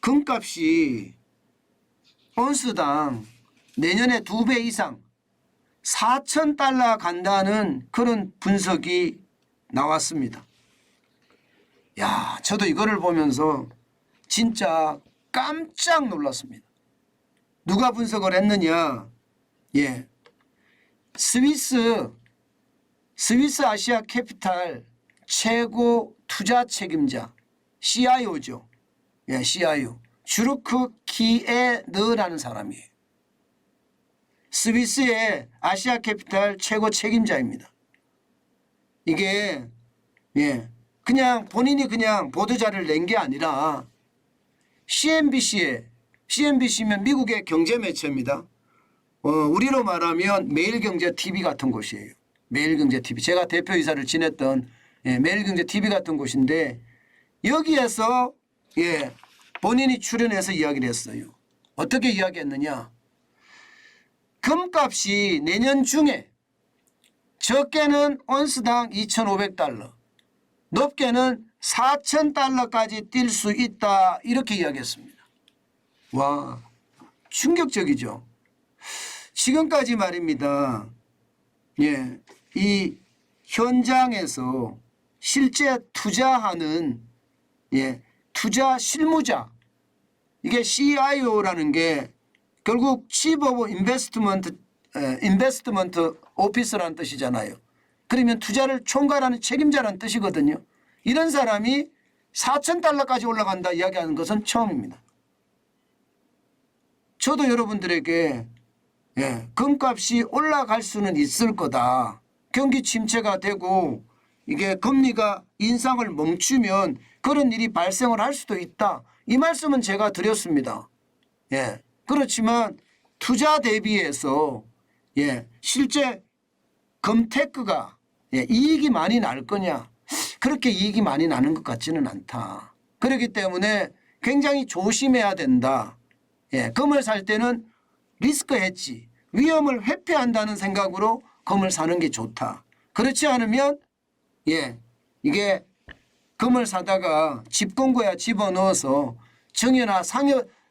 금값이 온스당 내년에 2배 이상 4,000달러 간다는 그런 분석이 나왔습니다. 야, 저도 이거를 보면서 진짜 깜짝 놀랐습니다. 누가 분석을 했느냐? 예. 스위스 아시아 캐피탈 최고 투자 책임자 CIO죠. 예, CIO. 슈르크 키에느라는 사람이에요. 스위스의 아시아 캐피탈 최고 책임자입니다. 이게 예, 그냥 본인이 그냥 보도자료를 낸 게 아니라 CNBC면 미국의 경제 매체입니다. 우리로 말하면 매일경제TV 같은 곳이에요. 매일경제TV. 제가 대표이사를 지냈던 매일경제TV 같은 곳인데 여기에서 예, 본인이 출연해서 이야기를 했어요. 어떻게 이야기했느냐. 금값이 내년 중에 적게는 온스당 2,500달러, 높게는 4,000달러까지 뛸 수 있다. 이렇게 이야기했습니다. 와, 충격적이죠. 지금까지 말입니다. 예, 이 현장에서 실제 투자하는 예, 투자 실무자, 이게 CIO라는 게 결국 Chief of Investment Officer라는 뜻이잖아요. 그러면 투자를 총괄하는 책임자라는 뜻이거든요. 이런 사람이 4,000달러까지 올라간다 이야기하는 것은 처음입니다. 저도 여러분들에게 예, 금값이 올라갈 수는 있을 거다. 경기 침체가 되고 이게 금리가 인상을 멈추면 그런 일이 발생을 할 수도 있다. 이 말씀은 제가 드렸습니다. 예, 그렇지만 투자 대비해서 예, 실제 금테크가 예, 이익이 많이 날 거냐? 그렇게 이익이 많이 나는 것 같지는 않다. 그렇기 때문에 굉장히 조심해야 된다. 예, 금을 살 때는 리스크 헤지, 위험을 회피한다는 생각으로 금을 사는 게 좋다. 그렇지 않으면 예, 이게 금을 사다가 집금고에 집어넣어서 정유나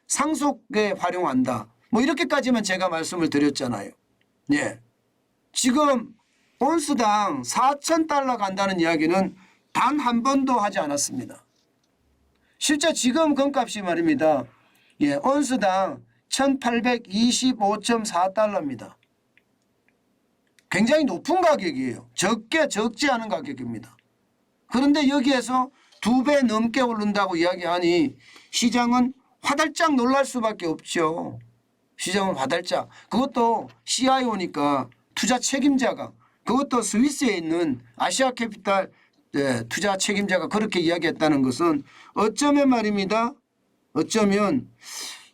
상속에 활용한다. 뭐 이렇게까지만 제가 말씀을 드렸잖아요. 예, 지금 온스당 4,000달러 간다는 이야기는 단 한 번도 하지 않았습니다. 실제 지금 금값이 말입니다. 예, 온스당 1,825.4달러입니다. 굉장히 높은 가격이에요. 적지 않은 가격입니다. 그런데 여기에서 2배 넘게 오른다고 이야기하니 시장은 화들짝 놀랄 수밖에 없죠. 시장은 화들짝. 그것도 CIO니까 투자 책임자가, 그것도 스위스에 있는 아시아 캐피탈 투자 책임자가 그렇게 이야기했다는 것은 어쩌면 말입니다. 어쩌면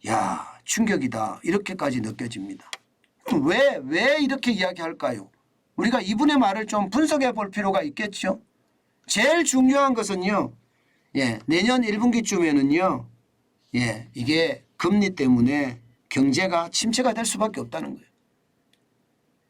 야, 충격이다. 이렇게까지 느껴집니다. 왜 이렇게 이야기할까요? 우리가 이분의 말을 좀 분석해 볼 필요가 있겠죠. 제일 중요한 것은요. 예, 내년 1분기쯤에는요. 예, 이게 금리 때문에 경제가 침체가 될 수밖에 없다는 거예요.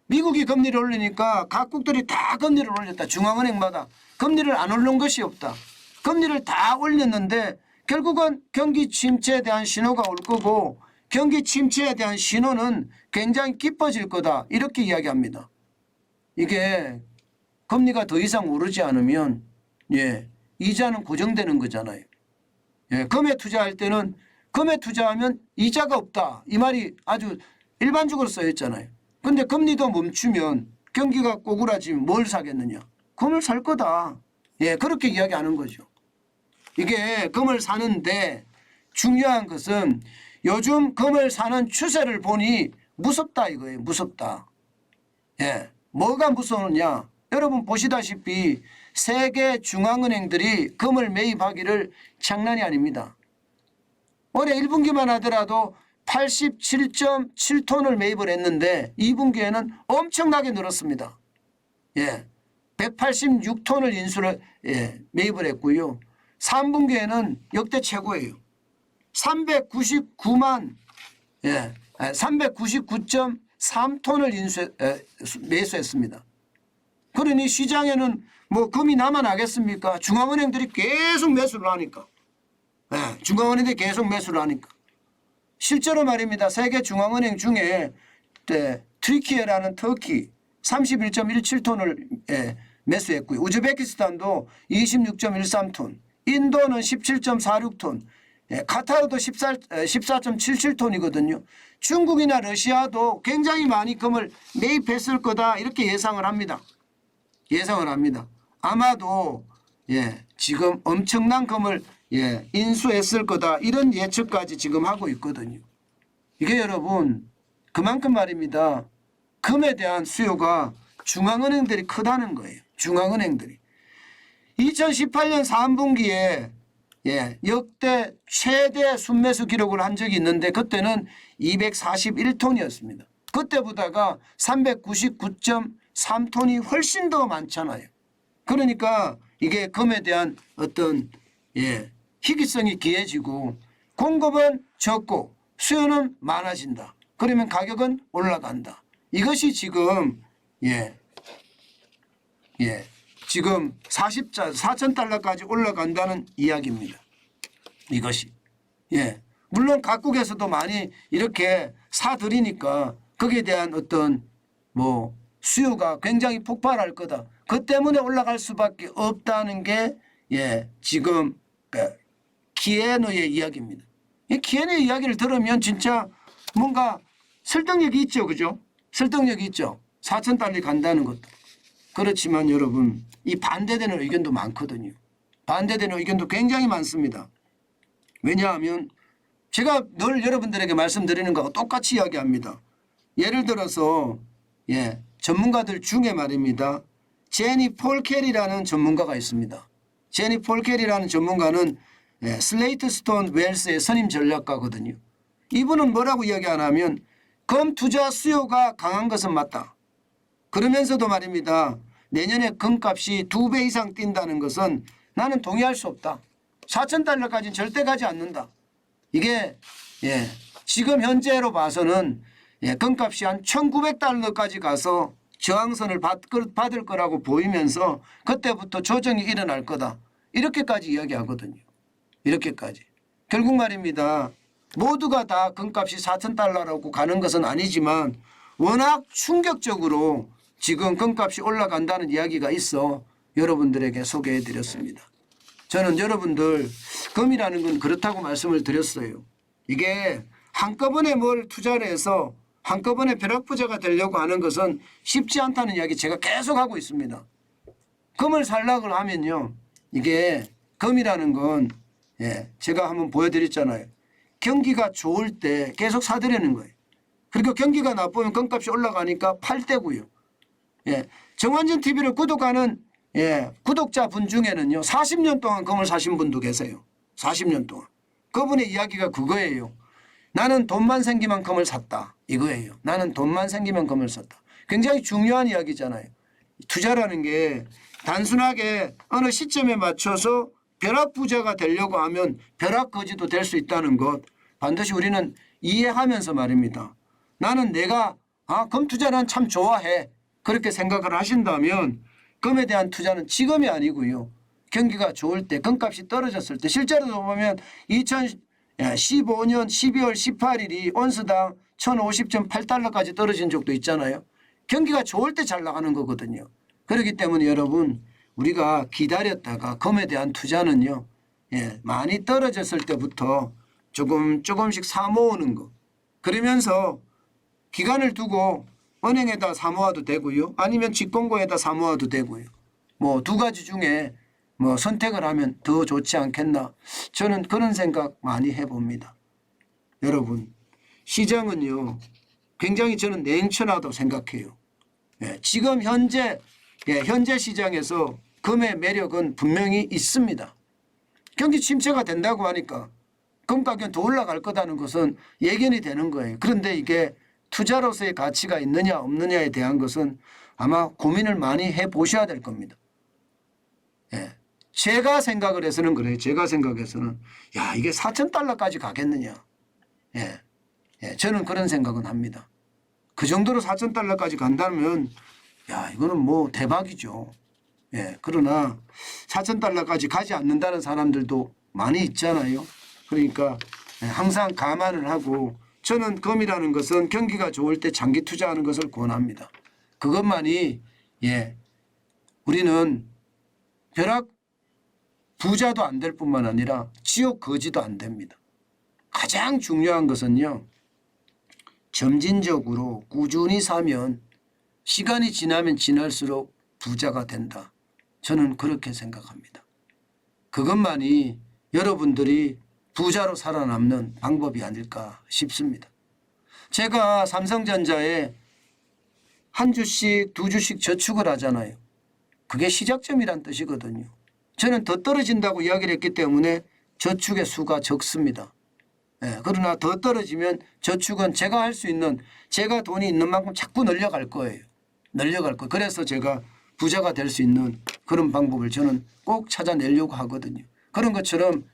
미국이 금리를 올리니까 각국들이 다 금리를 올렸다. 중앙은행마다 금리를 안 올린 것이 없다. 금리를 다 올렸는데 결국은 경기 침체에 대한 신호가 올 거고 경기 침체에 대한 신호는 굉장히 깊어질 거다. 이렇게 이야기합니다. 이게 금리가 더 이상 오르지 않으면 예, 이자는 고정되는 거잖아요. 예, 금에 투자할 때는 금에 투자하면 이자가 없다. 이 말이 아주 일반적으로 쓰여있잖아요. 그런데 금리도 멈추면 경기가 꼬꾸라지면 뭘 사겠느냐. 금을 살 거다. 예, 그렇게 이야기하는 거죠. 이게 금을 사는데 중요한 것은 요즘 금을 사는 추세를 보니 무섭다 이거예요. 무섭다. 예, 뭐가 무서우냐. 여러분 보시다시피 세계 중앙은행들이 금을 매입하기를 장난이 아닙니다. 올해 1분기만 하더라도 87.7톤을 매입을 했는데 2분기에는 엄청나게 늘었습니다. 예, 186톤을 매입을 했고요. 3분기에는 역대 최고예요. 399.3톤을 매수했습니다. 그러니 시장에는 뭐 금이 남아나겠습니까? 중앙은행들이 계속 매수를 하니까. 예, 중앙은행들이 계속 매수를 하니까. 실제로 말입니다. 세계 중앙은행 중에 트리키에라는 터키 31.17톤을 매수했고요. 우즈베키스탄도 26.13톤, 인도는 17.46톤, 카타르도 14.77톤이거든요. 중국이나 러시아도 굉장히 많이 금을 매입했을 거다 이렇게 예상을 합니다. 예상을 합니다. 아마도 지금 엄청난 금을 인수했을 거다 이런 예측까지 지금 하고 있거든요. 이게 여러분 그만큼 말입니다. 금에 대한 수요가 중앙은행들이 크다는 거예요. 중앙은행들이. 2018년 3분기에 역대 최대 순매수 기록을 한 적이 있는데 그때는 241톤이었습니다. 그때보다가 399.3톤이 훨씬 더 많잖아요. 그러니까 이게 금에 대한 어떤 희귀성이 귀해지고 공급은 적고 수요는 많아진다. 그러면 가격은 올라간다. 이것이 지금 지금 4,000달러까지 올라간다는 이야기입니다. 이것이. 물론 각국에서도 많이 이렇게 사들이니까 거기에 대한 어떤 수요가 굉장히 폭발할 거다. 그 때문에 올라갈 수밖에 없다는 게 지금 키에노의 이야기입니다. 이 키에노의 이야기를 들으면 진짜 뭔가 설득력이 있죠. 그죠? 설득력이 있죠. 4,000달러이 간다는 것도. 그렇지만 여러분 이 반대되는 의견도 많거든요. 반대되는 의견도 굉장히 많습니다. 왜냐하면 제가 늘 여러분들에게 말씀드리는 거하고 똑같이 이야기합니다. 예를 들어서 전문가들 중에 말입니다. 제니 폴켈이라는 전문가가 있습니다. 제니 폴켈이라는 전문가는 슬레이트 스톤 웰스의 선임 전략가거든요. 이분은 뭐라고 이야기하냐면 금 투자 수요가 강한 것은 맞다. 그러면서도 말입니다. 내년에 금값이 2배 이상 뛴다는 것은 나는 동의할 수 없다. 4,000달러까지는 절대 가지 않는다. 이게 지금 현재로 봐서는 금값이 한 1,900달러까지 가서 저항선을 받을 거라고 보이면서 그때부터 조정이 일어날 거다. 이렇게까지 이야기하거든요. 이렇게까지. 결국 말입니다. 모두가 다 금값이 4,000달러라고 가는 것은 아니지만 워낙 충격적으로 지금 금값이 올라간다는 이야기가 있어 여러분들에게 소개해 드렸습니다. 저는 여러분들 금이라는 건 그렇다고 말씀을 드렸어요. 이게 한꺼번에 뭘 투자를 해서 한꺼번에 벼락부자가 되려고 하는 것은 쉽지 않다는 이야기 제가 계속 하고 있습니다. 금을 살락을 하면요. 이게 금이라는 건 제가 한번 보여드렸잖아요. 경기가 좋을 때 계속 사들이는 거예요. 그리고 경기가 나쁘면 금값이 올라가니까 팔 때고요. 정환진 TV를 구독하는 구독자분 중에는요. 40년 동안 금을 사신 분도 계세요. 40년 동안. 그분의 이야기가 그거예요. 나는 돈만 생기면 금을 샀다. 이거예요. 나는 돈만 생기면 금을 샀다. 굉장히 중요한 이야기잖아요. 투자라는 게 단순하게 어느 시점에 맞춰서 벼락부자가 되려고 하면 벼락거지도 될 수 있다는 것 반드시 우리는 이해하면서 말입니다. 나는 내가 금 투자는 참 좋아해. 그렇게 생각을 하신다면 금에 대한 투자는 지금이 아니고요. 경기가 좋을 때 금값이 떨어졌을 때 실제로 보면 2015년 12월 18일이 온스당 1,050.8달러까지 떨어진 적도 있잖아요. 경기가 좋을 때 잘 나가는 거거든요. 그렇기 때문에 여러분 우리가 기다렸다가 금에 대한 투자는요. 많이 떨어졌을 때부터 조금씩 사 모으는 거. 그러면서 기간을 두고 은행에다 사 모아도 되고요. 아니면 직공고에다 사 모아도 되고요. 뭐 두 가지 중에 뭐 선택을 하면 더 좋지 않겠나. 저는 그런 생각 많이 해봅니다. 여러분 시장은요. 굉장히 저는 냉철하다고 생각해요. 지금 현재 시장에서 금의 매력은 분명히 있습니다. 경기 침체가 된다고 하니까 금 가격은 더 올라갈 거다는 것은 예견이 되는 거예요. 그런데 이게 투자로서의 가치가 있느냐 없느냐에 대한 것은 아마 고민을 많이 해보셔야 될 겁니다. 제가 생각을 해서는 그래요. 제가 생각해서는 이게 4,000달러까지 가겠느냐. 저는 그런 생각은 합니다. 그 정도로 4,000달러까지 간다면 이거는 뭐 대박이죠. 그러나 4,000달러까지 가지 않는다는 사람들도 많이 있잖아요. 그러니까 항상 감안을 하고 저는 금이라는 것은 경기가 좋을 때 장기 투자하는 것을 권합니다. 그것만이 우리는 벼락 부자도 안 될 뿐만 아니라 지옥 거지도 안 됩니다. 가장 중요한 것은요. 점진적으로 꾸준히 사면 시간이 지나면 지날수록 부자가 된다. 저는 그렇게 생각합니다. 그것만이 여러분들이 부자로 살아남는 방법이 아닐까 싶습니다. 제가 삼성전자에 한 주씩 두 주씩 저축을 하잖아요. 그게 시작점이란 뜻이거든요. 저는 더 떨어진다고 이야기를 했기 때문에 저축의 수가 적습니다. 그러나 더 떨어지면 저축은 제가 할 수 있는 제가 돈이 있는 만큼 자꾸 늘려갈 거예요. 늘려갈 거예요. 그래서 제가 부자가 될 수 있는 그런 방법을 저는 꼭 찾아내려고 하거든요. 그런 것처럼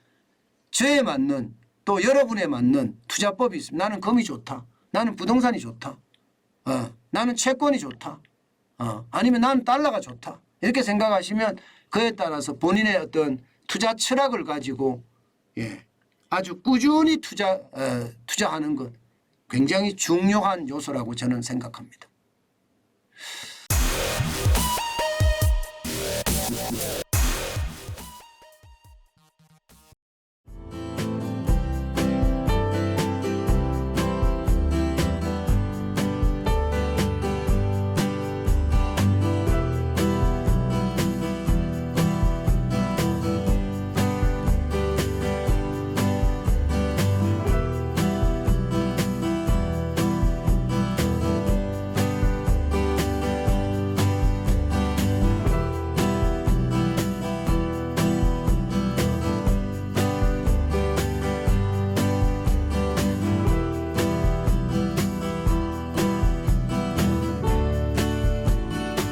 저에 맞는 또 여러분에 맞는 투자법이 있습니다. 나는 금이 좋다. 나는 부동산이 좋다. 나는 채권이 좋다. 아니면 나는 달러가 좋다. 이렇게 생각하시면 그에 따라서 본인의 어떤 투자 철학을 가지고 아주 꾸준히 투자하는 것 굉장히 중요한 요소라고 저는 생각합니다.